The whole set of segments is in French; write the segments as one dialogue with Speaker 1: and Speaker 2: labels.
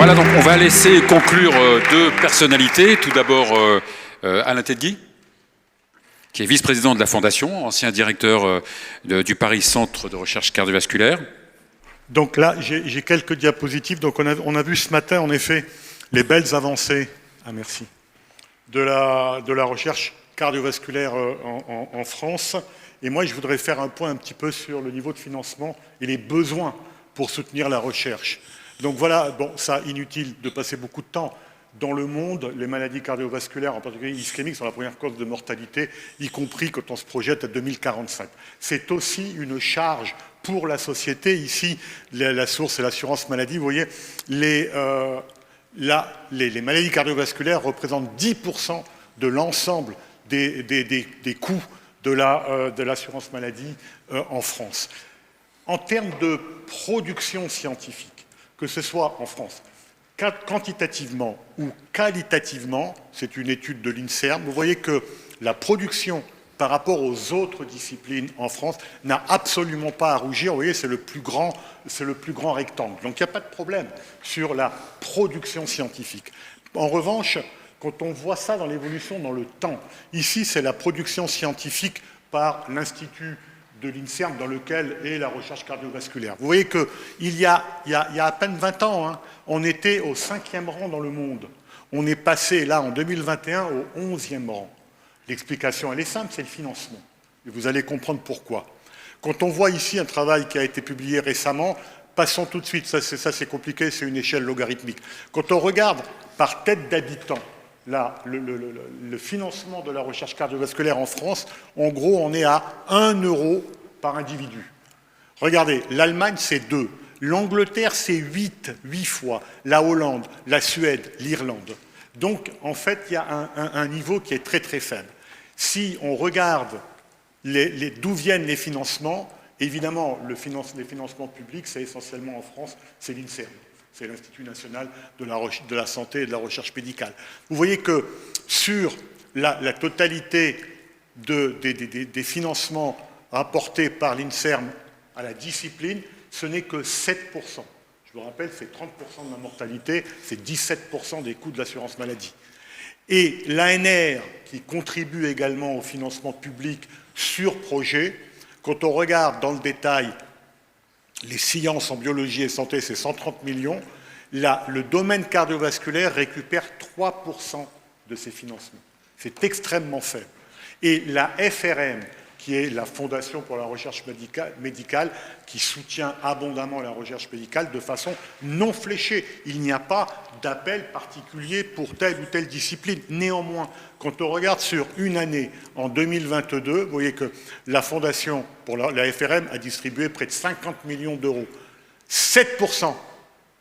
Speaker 1: Voilà, donc on va laisser conclure deux personnalités. Tout d'abord, Alain Tedgui, qui est vice-président de la Fondation, ancien directeur du Paris Centre de recherche cardiovasculaire.
Speaker 2: Donc là, j'ai quelques diapositives. Donc on a vu ce matin, en effet, les belles avancées merci, de la recherche cardiovasculaire en France. Et moi, je voudrais faire un point un petit peu sur le niveau de financement et les besoins pour soutenir la recherche. Donc voilà, bon, ça, inutile de passer beaucoup de temps. Dans le monde, les maladies cardiovasculaires, en particulier ischémiques, sont la première cause de mortalité, y compris quand on se projette à 2045. C'est aussi une charge pour la société. Ici, la source, c'est l'assurance maladie. Vous voyez, les maladies cardiovasculaires représentent 10% de l'ensemble des coûts de l'assurance maladie en France. En termes de production scientifique, que ce soit en France, quantitativement ou qualitativement, c'est une étude de l'INSERM, vous voyez que la production par rapport aux autres disciplines en France n'a absolument pas à rougir. Vous voyez, c'est le plus grand rectangle. Donc il n'y a pas de problème sur la production scientifique. En revanche, quand on voit ça dans l'évolution dans le temps, ici c'est la production scientifique par l'Institut de l'INSERM dans lequel est la recherche cardiovasculaire. Vous voyez qu'il y a à peine 20 ans, on était au 5e rang dans le monde. On est passé là en 2021 au 11e rang. L'explication, elle est simple, c'est le financement. Et vous allez comprendre pourquoi. Quand on voit ici un travail qui a été publié récemment, passons tout de suite, ça c'est compliqué, c'est une échelle logarithmique. Quand on regarde par tête d'habitant, là, le financement de la recherche cardiovasculaire en France, en gros, on est à 1 euro par individu. Regardez, l'Allemagne, c'est 2. L'Angleterre, c'est 8 fois. La Hollande, la Suède, l'Irlande. Donc, en fait, il y a un niveau qui est très, très faible. Si on regarde d'où viennent les financements, évidemment, les financements publics, c'est essentiellement en France, c'est l'INSERM. C'est l'Institut national de la santé et de la recherche médicale. Vous voyez que sur la totalité des financements rapportés par l'INSERM à la discipline, ce n'est que 7%. Je vous rappelle, c'est 30% de la mortalité, c'est 17% des coûts de l'assurance maladie. Et l'ANR, qui contribue également au financement public sur projet, quand on regarde dans le détail les sciences en biologie et santé, c'est 130 millions. Là, le domaine cardiovasculaire récupère 3% de ces financements. C'est extrêmement faible. Et la FRM, qui est la Fondation pour la recherche médicale, qui soutient abondamment la recherche médicale de façon non fléchée. Il n'y a pas d'appel particulier pour telle ou telle discipline. Néanmoins, quand on regarde sur une année, en 2022, vous voyez que la Fondation pour la FRM a distribué près de 50 millions d'euros. 7%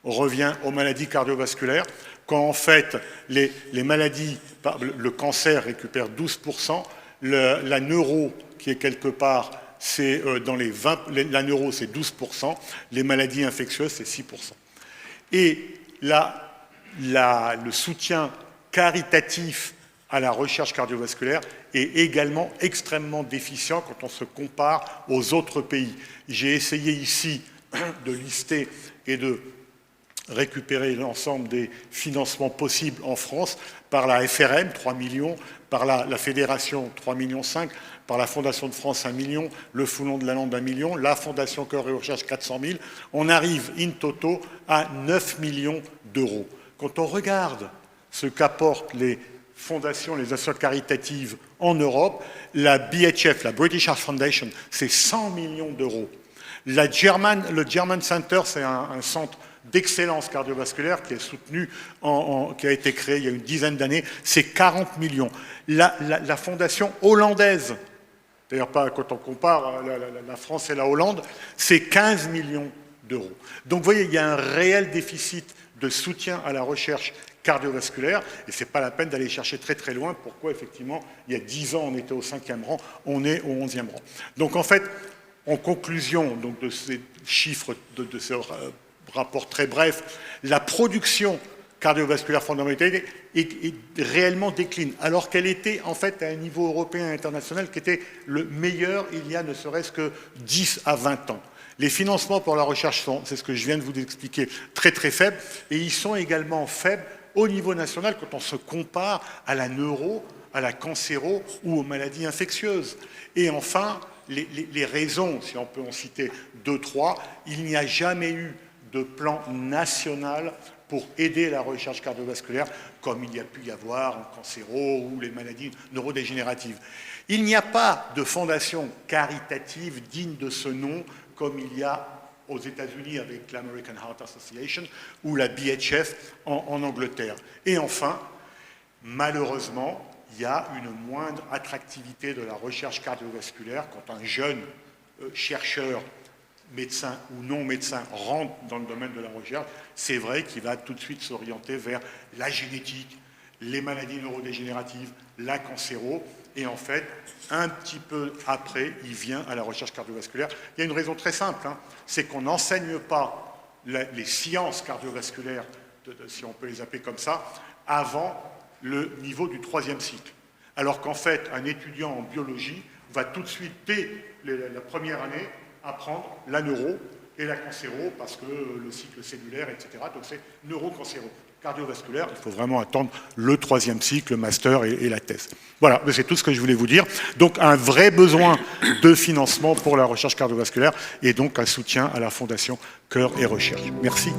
Speaker 2: revient aux maladies cardiovasculaires, quand en fait les maladies, le cancer récupère 12%, la neuro, qui est quelque part, c'est dans les 20, la neuro c'est 12%, les maladies infectieuses c'est 6%. Et le soutien caritatif à la recherche cardiovasculaire est également extrêmement déficient quand on se compare aux autres pays. J'ai essayé ici de lister et de récupérer l'ensemble des financements possibles en France par la FRM, 3 millions, par la Fédération, 3,5 millions, par la Fondation de France, 1 million, le Foulon de la Lande, 1 million, la Fondation Cœur et Recherche, 400 000. On arrive, in toto, à 9 millions d'euros. Quand on regarde ce qu'apportent les fondations, les associations caritatives en Europe, la BHF, la British Heart Foundation, c'est 100 millions d'euros. Le German Center, c'est un centre d'excellence cardiovasculaire qui est soutenu, qui a été créé il y a une dizaine d'années, c'est 40 millions. La fondation hollandaise, d'ailleurs pas quand on compare la France et la Hollande, c'est 15 millions d'euros. Donc vous voyez, il y a un réel déficit de soutien à la recherche cardiovasculaire, et ce n'est pas la peine d'aller chercher très très loin. Pourquoi effectivement, il y a 10 ans on était au 5e rang, on est au 11e rang. Donc en fait, en conclusion donc, de ces chiffres, de ce rapport très bref, la production cardiovasculaire fondamentale est réellement décline, alors qu'elle était en fait à un niveau européen et international qui était le meilleur il y a ne serait-ce que 10 à 20 ans. Les financements pour la recherche sont, c'est ce que je viens de vous expliquer, très très faibles, et ils sont également faibles au niveau national quand on se compare à la neuro, à la cancéro ou aux maladies infectieuses. Et enfin, les raisons, si on peut en citer 2-3, il n'y a jamais eu de plan national pour aider la recherche cardiovasculaire, comme il y a pu y avoir en cancéro ou les maladies neurodégénératives. Il n'y a pas de fondation caritative digne de ce nom, comme il y a aux États-Unis avec l'American Heart Association ou la BHF en Angleterre. Et enfin, malheureusement, il y a une moindre attractivité de la recherche cardiovasculaire quand un jeune chercheur, médecin ou non médecin, rentre dans le domaine de la recherche. C'est vrai qu'il va tout de suite s'orienter vers la génétique, les maladies neurodégénératives, la cancéro, et en fait, un petit peu après, il vient à la recherche cardiovasculaire. Il y a une raison très simple, hein, c'est qu'on n'enseigne pas les sciences cardiovasculaires, si on peut les appeler comme ça, avant le niveau du 3e cycle. Alors qu'en fait, un étudiant en biologie va tout de suite, dès la première année, apprendre la neuro et la cancéro, parce que le cycle cellulaire, etc. Donc c'est neurocancéro. Cardiovasculaire, il faut vraiment attendre le 3e cycle, le master et la thèse. Voilà, c'est tout ce que je voulais vous dire. Donc un vrai besoin de financement pour la recherche cardiovasculaire et donc un soutien à la Fondation Cœur et Recherche. Merci.